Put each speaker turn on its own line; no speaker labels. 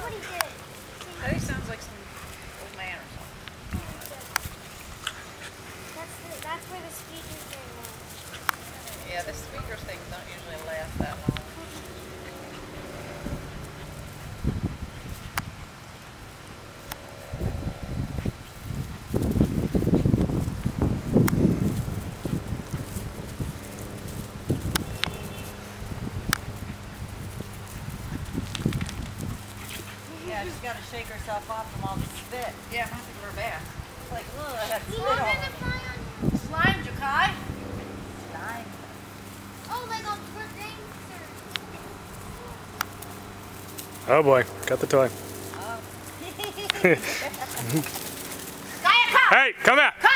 what he did.
That sounds like some old man or something.
That's where the speakers thing was.
Yeah, the speaker things don't usually last that long. Yeah, she's got to shake herself off from all the spit. Yeah, I'm going to have to give her a bath. It's like, ugh, I had spit all over me. Slime, Jakai. Slime.
Oh, like a thing.
Oh boy, got the toy.
Oh.
Hey, come back!